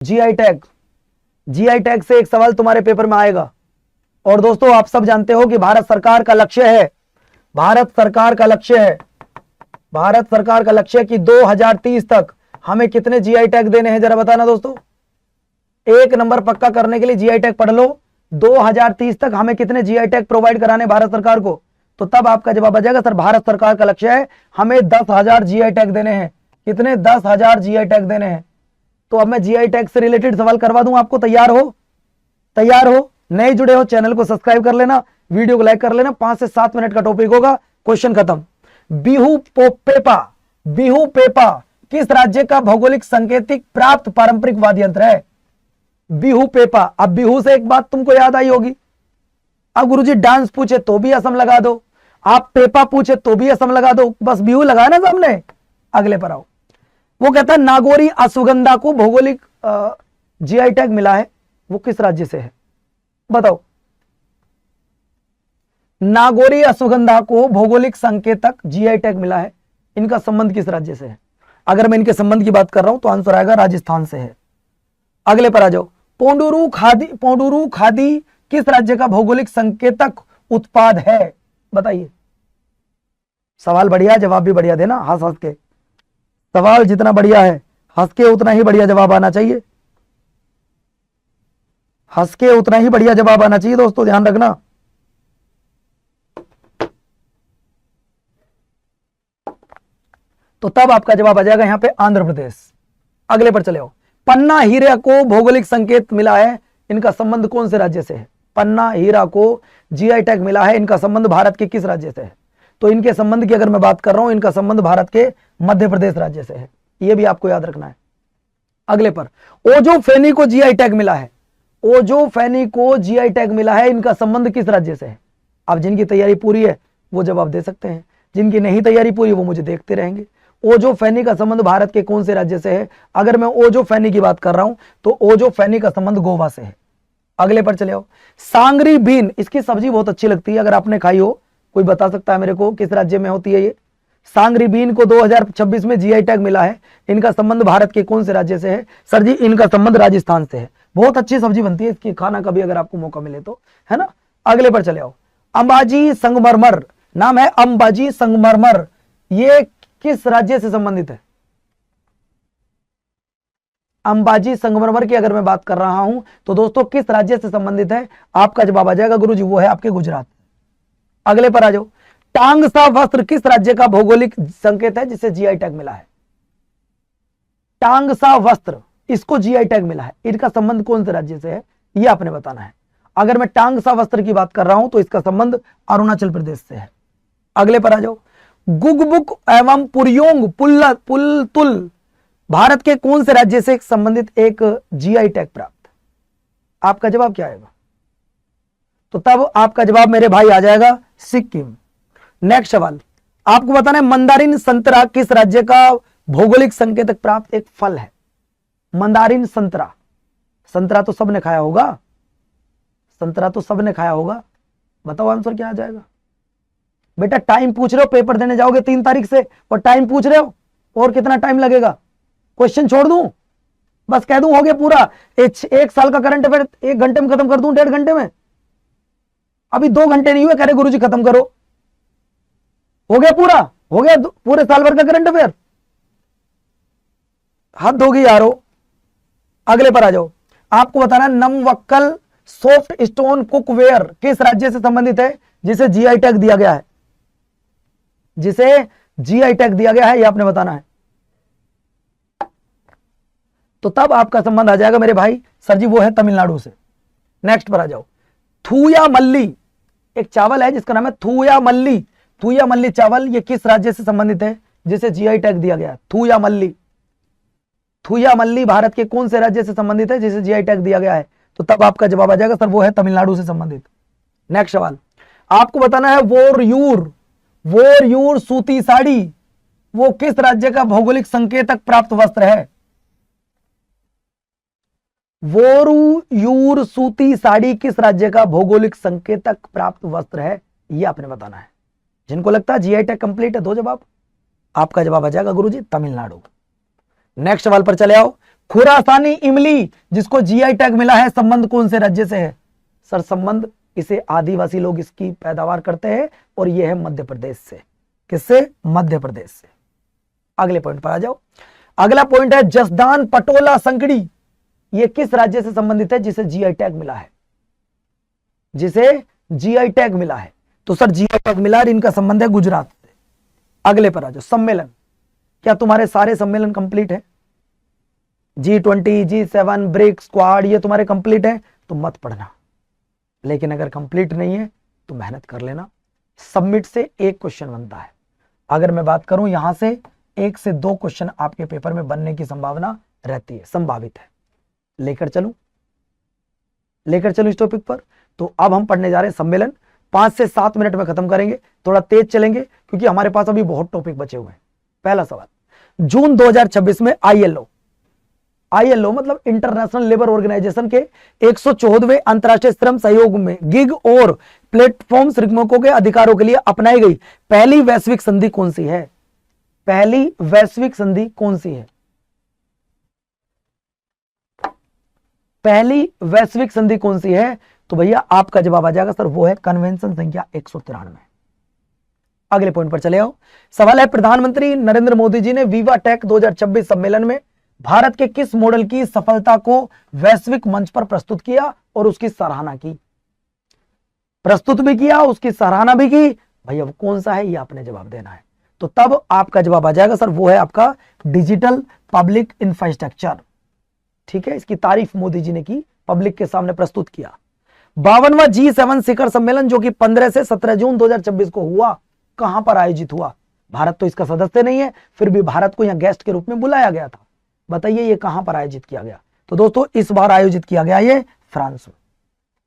GI tag, GI tag से एक सवाल तुम्हारे पेपर में आएगा। और दोस्तों आप सब जानते हो कि भारत सरकार का लक्ष्य है, भारत सरकार का लक्ष्य है, भारत सरकार का लक्ष्य है कि 2030 तक हमें कितने जीआई टैग देने हैं, जरा बताना दोस्तों। एक नंबर पक्का करने के लिए जीआई टैग पढ़ लो, 2030 तक हमें कितने जीआई टैग प्रोवाइड कराने भारत सरकार को। तो तब आपका जवाब आ जाएगा सर भारत सरकार का लक्ष्य है हमें 10,000 जीआई टैग देने हैं। कितने? 10,000 जीआई टैग देने हैं। तो अब मैं जीआई टैग से रिलेटेड सवाल करवा दूं आपको। तैयार हो? तैयार हो? नए जुड़े हो चैनल को सब्सक्राइब कर लेना, वीडियो को लाइक कर लेना। 5 से 7 मिनट का टॉपिक होगा, क्वेश्चन खत्म। बिहू पेपा, बिहू पेपा किस राज्य का भौगोलिक संकेतिक प्राप्त पारंपरिक वाद्य यंत्र है? बिहू पेपा। अब बिहू से एक बात तुमको याद आई होगी, अब गुरुजी डांस पूछे तो भी असम लगा दो, आप पेपा पूछे तो भी असम लगा दो, बस बिहू लगाया ना सामने। अगले पर आओ। वो कहता है नागौरी अश्वगंधा को भौगोलिक जीआई टैग मिला है, वो किस राज्य से है? बताओ। नागौरी अश्वगंधा को भौगोलिक संकेतक जीआई टैग मिला है, इनका संबंध किस राज्य से है? अगर मैं इनके संबंध की बात कर रहा हूं तो आंसर आएगा राजस्थान से है। अगले पर आ जाओ। पोंडुरू खादी, पोंडुरू खादी किस राज्य का भौगोलिक संकेतक उत्पाद है? बताइए। सवाल बढ़िया, जवाब भी बढ़िया देना, हंस हंस के। सवाल जितना बढ़िया है हंस के उतना ही बढ़िया जवाब आना चाहिए, हंस के उतना ही बढ़िया जवाब आना चाहिए दोस्तों, ध्यान रखना। तो तब आपका जवाब आ जाएगा यहां पे आंध्र प्रदेश। अगले पर चले आओ। पन्ना हीरा को भौगोलिक संकेत मिला है, इनका संबंध कौन से राज्य से है? पन्ना हीरा को जीआई टैग मिला है, इनका संबंध भारत के किस राज्य से है? तो इनके संबंध की अगर मैं बात कर रहा हूं, इनका संबंध भारत के मध्य प्रदेश राज्य से है, यह भी आपको याद रखना है। अगले पर ओजो फैनी को जीआई टैग मिला है, ओजो फैनी को जीआई टैग मिला है, इनका संबंध किस राज्य से है? अब जिनकी तैयारी पूरी है वो जवाब दे सकते हैं, जिनकी नहीं तैयारी पूरी वो मुझे देखते रहेंगे। ओजो फैनी का संबंध भारत के कौन से राज्य से है? अगर मैं ओजो फैनी की बात कर रहा हूं तो ओजो फैनी का संबंध गोवा से है। अगले पर चले आओ। सांगरी बीन, इसकी सब्जी बहुत अच्छी लगती है, अगर आपने खाई हो कोई बता सकता है मेरे को किस राज्य में होती है ये? सांगरी बीन को 2026 में जीआई टैग मिला है, इनका संबंध भारत के कौन से राज्य से है? सर जी इनका संबंध राजस्थान से है। बहुत अच्छी सब्जी बनती है इसकी, खाना कभी अगर आपको मौका मिले तो, है ना। अगले पर चले आओ। अंबाजी संगमरमर, नाम है अंबाजी संगमरमर, ये किस राज्य से संबंधित है? अंबाजी संगमरमर की अगर मैं बात कर रहा हूं तो दोस्तों किस राज्य से संबंधित है? आपका जवाब आ जाएगा गुरुजी, वो है आपके गुजरात। अगले पर आ जाओ। टांगसा वस्त्र किस राज्य का भौगोलिक संकेत है जिसे जीआई टैग मिला है? टांगसा वस्त्र, इसको जीआई टैग मिला है, इनका संबंध कौन से राज्य से है ये आपने बताना है। अगर मैं टांगसा वस्त्र की बात कर रहा हूं तो इसका संबंध अरुणाचल प्रदेश से है। अगले पर आ जाओ। गुगबुक एवं पुरयोंग पुलतुल भारत के कौन से राज्य से संबंधित एक जीआई टैग प्राप्त? आपका जवाब क्या आएगा? तो तब आपका जवाब मेरे भाई आ जाएगा सिक्किम। नेक्स्ट सवाल आपको बताना है मंदारिन संतरा किस राज्य का भौगोलिक संकेतक प्राप्त एक फल है? मंदारिन संतरा, संतरा तो सबने खाया होगा, संतरा तो सबने खाया होगा, बताओ आंसर क्या आ जाएगा? बेटा टाइम पूछ रहे हो, पेपर देने जाओगे 3 तारीख से और टाइम पूछ रहे हो, और कितना टाइम लगेगा? क्वेश्चन छोड़ दूं, बस कह दूं हो गया पूरा? एक साल का करंट अफेयर 1 घंटे में खत्म कर दूं, 1.5 घंटे में? अभी 2 घंटे नहीं हुए, कह रहे गुरुजी खत्म करो, हो गया पूरा, हो गया पूरे साल भर का करंट अफेयर, हद होगी यारो। अगले पर आ जाओ। आपको बताना नमवक्कल सॉफ्ट स्टोन कुकवेयर किस राज्य से संबंधित है जिसे जीआई टैग दिया गया है? जिसे जीआई टैग दिया गया है ये आपने बताना है। तो तब आपका संबंध आ जाएगा मेरे भाई, सर जी वो है तमिलनाडु से। नेक्स्ट पर आ जाओ। थूया मल्ली, एक चावल है जिसका नाम है थूया मल्ली, थूया मल्ली चावल, ये किस राज्य से संबंधित है जिसे जीआई टैग दिया गया? थूया मल्ली, थूया मल्ली भारत के कौन से राज्य से संबंधित है जिसे जीआई टैग दिया गया है? तो तब आपका जवाब आ जाएगा सर वो है तमिलनाडु से संबंधित। नेक्स्ट सवाल आपको बताना है वोरयूर, वोरयूर सूती साड़ी वो किस राज्य का भौगोलिक संकेतक प्राप्त वस्त्र है? वोरयूर सूती साड़ी किस राज्य का भौगोलिक संकेतक प्राप्त वस्त्र है ये आपने बताना है। जिनको लगता है जीआई टैग कंप्लीट है दो जवाब, आपका जवाब आ जाएगा गुरुजी तमिलनाडु। नेक्स्ट सवाल पर चले आओ। खुरासानी इमली जिसको जीआई टैग मिला है, संबंध कौन से राज्य से है? सर संबंध इसे आदिवासी लोग इसकी पैदावार करते हैं और यह है मध्य प्रदेश से। किससे? मध्य प्रदेश से। अगले पॉइंट पर आ जाओ। अगला पॉइंट है जसदान पटोला संकड़ी, यह किस राज्य से संबंधित है जिसे जीआई टैग मिला है? जिसे जीआई टैग मिला है, तो सर जीआई टैग मिला है, इनका संबंध है गुजरात से। अगले पर आ जाओ। सम्मेलन, क्या तुम्हारे सारे सम्मेलन कंप्लीट है? G20, G7, ब्रिक्स, क्वाड, ये तुम्हारे कंप्लीट है तो मत पढ़ना, लेकिन अगर कंप्लीट नहीं है तो मेहनत कर लेना। सबमिट से एक क्वेश्चन बनता है। अगर मैं बात करूं यहां से 1 से 2 क्वेश्चन आपके पेपर में बनने की संभावना रहती है, संभावित है। लेकर चलूं इस टॉपिक पर। तो अब हम पढ़ने जा रहे हैं सम्मेलन। 5 से 7 मिनट में खत्म करेंगे, थोड़ा तेज चलेंगे क्योंकि हमारे पास अभी बहुत टॉपिक बचे हुए हैं। पहला सवाल, जून 2026 में आईएलओ मतलब इंटरनेशनल लेबर ऑर्गेनाइजेशन के 114वें अंतर्राष्ट्रीय श्रम सहयोग में गिग और प्लेटफॉर्म श्रमिकों के अधिकारों के लिए अपनाई गई पहली वैश्विक संधि कौन सी है? पहली वैश्विक संधि कौन सी है? पहली वैश्विक संधि कौन सी है? तो भैया आपका जवाब आ जाएगा सर, वो है कन्वेंशन संख्या 193। अगले पॉइंट पर चले आओ। सवाल है प्रधानमंत्री नरेंद्र मोदी जी ने विवा टेक 2026 सम्मेलन में भारत के किस मॉडल की सफलता को वैश्विक मंच पर प्रस्तुत किया और उसकी सराहना की? प्रस्तुत भी किया, उसकी सराहना भी की। भैया वो कौन सा है ये आपने जवाब देना है। तो तब आपका जवाब आ जाएगा सर, वो है आपका डिजिटल पब्लिक इंफ्रास्ट्रक्चर। ठीक है, इसकी तारीफ मोदी जी ने की, पब्लिक के सामने प्रस्तुत किया। 52वां G7 शिखर सम्मेलन जो कि 15 से 17 जून 2026 को हुआ, कहां पर आयोजित हुआ? भारत तो इसका सदस्य नहीं है, फिर भी भारत को यहां गेस्ट के रूप में बुलाया गया था। बताइए ये कहां पर आयोजित किया गया? तो दोस्तों इस बार आयोजित किया गया ये फ्रांस में।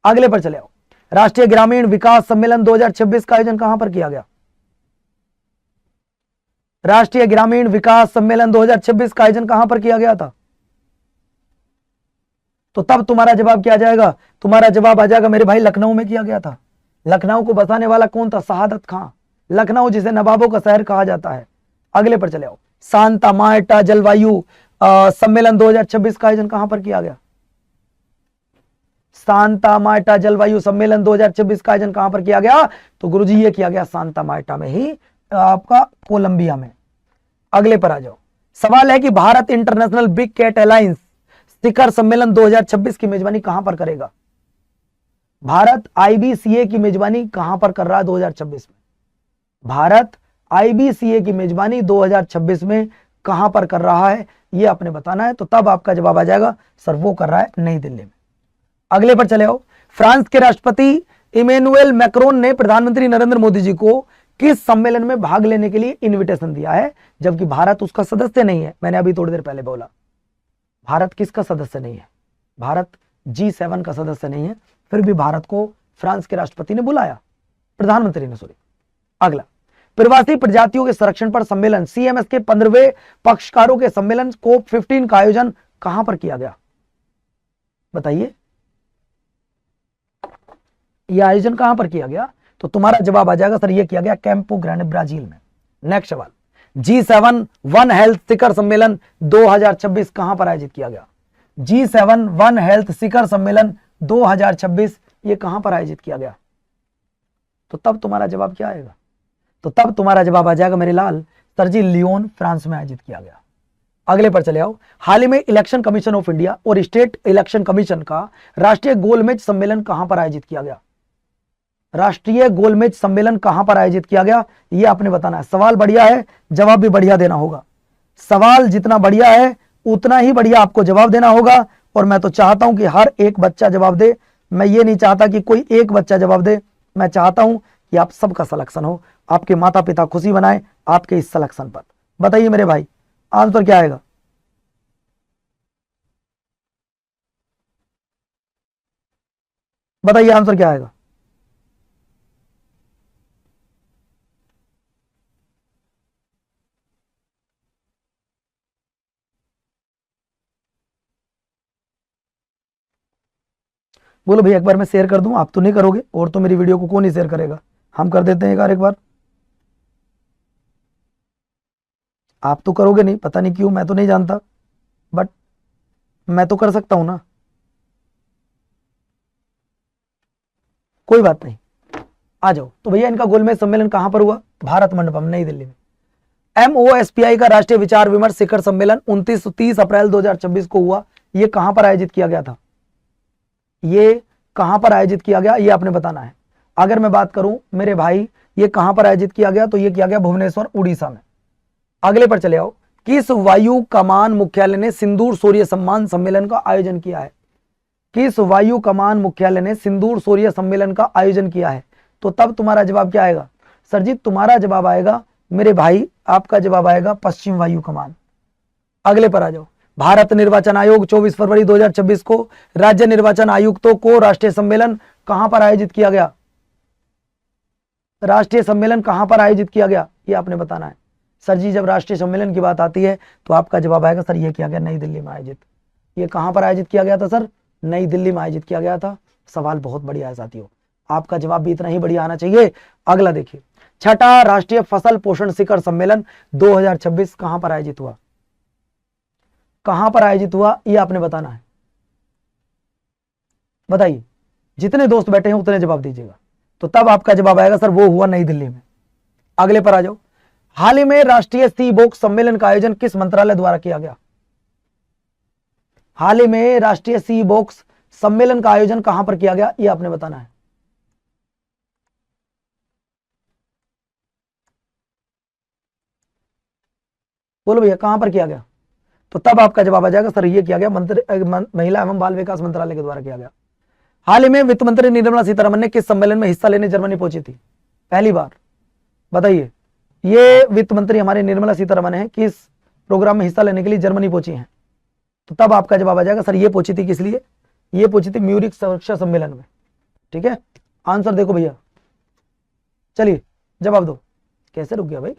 अगले पर चले आओ। राष्ट्रीय ग्रामीण विकास सम्मेलन 2026 का आयोजन कहां पर किया गया? राष्ट्रीय ग्रामीण विकास सम्मेलन 2026 का आयोजन कहां पर किया गया था? तो तब तुम्हारा जवाब क्या आ जाएगा? तुम्हारा जवाब आ जाएगा मेरे भाई लखनऊ में किया गया था। लखनऊ को बसाने वाला कौन था? शहादत खां। लखनऊ जिसे नवाबों का शहर कहा जाता है। अगले पर चले आओ। सांता मार्टा जलवायु सम्मेलन 2026 का आयोजन कहां पर किया गया? सांता मार्टा जलवायु सम्मेलन 2026 का आयोजन कहां पर किया गया? तो गुरुजी ये किया गया सांता मार्टा में ही, आपका कोलंबिया में। अगले पर आ जाओ। सवाल है कि Bharat international big cat alliance शिखर सम्मेलन 2026 की मेजबानी कहां पर करेगा? भारत आईबीसीए की मेजबानी कहां पर कर रहा है 2026 में? भारत आईबीसीए की मेजबानी 2026 में कहां पर कर रहा है ये आपने बताना है। तो तब आपका जवाब आ जाएगा सर वो कर रहा है नई दिल्ली में। अगले पर चले आओ। फ्रांस के राष्ट्रपति इमैनुअल मैक्रोन ने प्रधानमंत्री नरेंद्र मोदी जी को किस सम्मेलन में भाग लेने के लिए इनविटेशन दिया है, जबकि भारत उसका सदस्य नहीं है? मैंने अभी थोड़ी देर पहले बोला भारत किसका सदस्य नहीं है? भारत G7 का सदस्य नहीं है, फिर भी भारत को फ्रांस के राष्ट्रपति ने बुलाया, प्रधानमंत्री ने, सॉरी। अगला, प्रवासी प्रजातियों के संरक्षण पर सम्मेलन CMS के 15वें पक्षकारों के सम्मेलन COP15 का आयोजन कहां पर किया गया? बताइए यह आयोजन कहां पर किया गया? तो तुम्हारा जवाब आ जाएगा सर ये किया गया कैंपो ग्रांडे ब्राजील में। नेक्स्ट सवाल, G7 वन हेल्थ शिखर सम्मेलन 2026 कहां पर आयोजित किया गया? G7 वन हेल्थ शिखर सम्मेलन 2026 ये कहां पर आयोजित किया गया? तो तब तुम्हारा जवाब क्या आएगा? तो तब तुम्हारा जवाब आ जाएगा मेरे लाल सर जी लियोन फ्रांस में आयोजित किया गया। अगले पर चले आओ। हाल ही में इलेक्शन कमीशन ऑफ इंडिया और स्टेट इलेक्शन कमीशन का राष्ट्रीय गोलमेज सम्मेलन कहां पर आयोजित किया गया? राष्ट्रीय गोलमेज सम्मेलन कहां पर आयोजित किया गया ये आपने बताना है। सवाल बढ़िया है, जवाब भी बढ़िया देना होगा। सवाल जितना बढ़िया है उतना ही बढ़िया आपको जवाब देना होगा, और मैं तो चाहता हूं कि हर एक बच्चा जवाब दे। मैं ये नहीं चाहता कि कोई एक बच्चा जवाब दे, मैं चाहता हूं कि आप सबका सिलेक्शन हो, आपके माता पिता खुशी बनाए आपके इस सिलेक्शन पर। बताइए मेरे भाई आंसर क्या आएगा? बताइए आंसर क्या आएगा? बोलो भैया एक बार मैं शेयर कर दूं, आप तो नहीं करोगे, और तो मेरी वीडियो को कौन ही शेयर करेगा, हम कर देते हैं एक बार। आप तो करोगे नहीं, पता नहीं क्यों, मैं तो नहीं जानता, बट मैं तो कर सकता हूं ना, कोई बात नहीं, आ जाओ। तो भैया इनका गोलमेज सम्मेलन कहां पर हुआ? भारत मंडपम, नई दिल्ली में। MOSPI का राष्ट्रीय विचार विमर्श शिखर सम्मेलन 29-30 अप्रैल 2026 को हुआ। ये कहां पर आयोजित किया गया था? ये कहां पर आयोजित किया गया, ये आपने बताना है। अगर मैं बात करूं मेरे भाई, ये कहां पर आयोजित किया गया, तो ये किया गया भुवनेश्वर, उड़ीसा में। अगले पर चले आओ। किस वायु कमान मुख्यालय ने सिंदूर शौर्य सम्मान सम्मेलन का आयोजन किया है? किस वायु कमान मुख्यालय ने सिंदूर शौर्य सम्मेलन का आयोजन किया है? तो तब तुम्हारा जवाब क्या आएगा? सर जी तुम्हारा जवाब आएगा मेरे भाई, आपका जवाब आएगा पश्चिम वायु कमान। अगले पर आ जाओ। भारत निर्वाचन आयोग 24 फरवरी 2026 को राज्य निर्वाचन आयुक्तों को राष्ट्रीय सम्मेलन कहां पर आयोजित किया गया? राष्ट्रीय सम्मेलन कहां पर आयोजित किया गया, ये आपने बताना है। सर जी जब राष्ट्रीय सम्मेलन की बात आती है तो आपका जवाब आएगा सर ये किया गया नई दिल्ली में आयोजित। ये कहां पर आयोजित किया गया था सर? नई दिल्ली में आयोजित किया गया था। सवाल बहुत बढ़िया है साथियों, आपका जवाब भी इतना ही बढ़िया आना चाहिए। अगला देखिए, छठा राष्ट्रीय फसल पोषण शिखर सम्मेलन 2026 कहां पर आयोजित हुआ? कहां पर आयोजित हुआ ये आपने बताना है। बताइए, जितने दोस्त बैठे हैं उतने जवाब दीजिएगा, तो तब आपका जवाब आएगा सर वो हुआ नई दिल्ली में। अगले पर आ जाओ। हाल ही में राष्ट्रीय सी बॉक्स सम्मेलन का आयोजन किस मंत्रालय द्वारा किया गया? हाल ही में राष्ट्रीय सी बॉक्स सम्मेलन का आयोजन कहां पर किया गया, ये आपने बताना है। बोलो भैया कहां पर किया गया? तो तब आपका जवाब आ जाएगा सर ये किया गया महिला एवं बाल विकास मंत्रालय के द्वारा किया गया। हाल ही में वित्त मंत्री निर्मला सीतारमण ने किस सम्मेलन में हिस्सा लेने जर्मनी पहुंची थी? पहली बार बताइए, ये वित्त मंत्री हमारे निर्मला सीतारमण है, किस प्रोग्राम में हिस्सा लेने के लिए जर्मनी पहुंची हैं? तो तब आपका जवाब आ जाएगा सर ये पहुंची थी किस लिए? ये पहुंची थी म्यूरिक सुरक्षा सम्मेलन में। ठीक है, आंसर देखो भैया, चलिए जवाब दो। कैसे रुक गया भाई?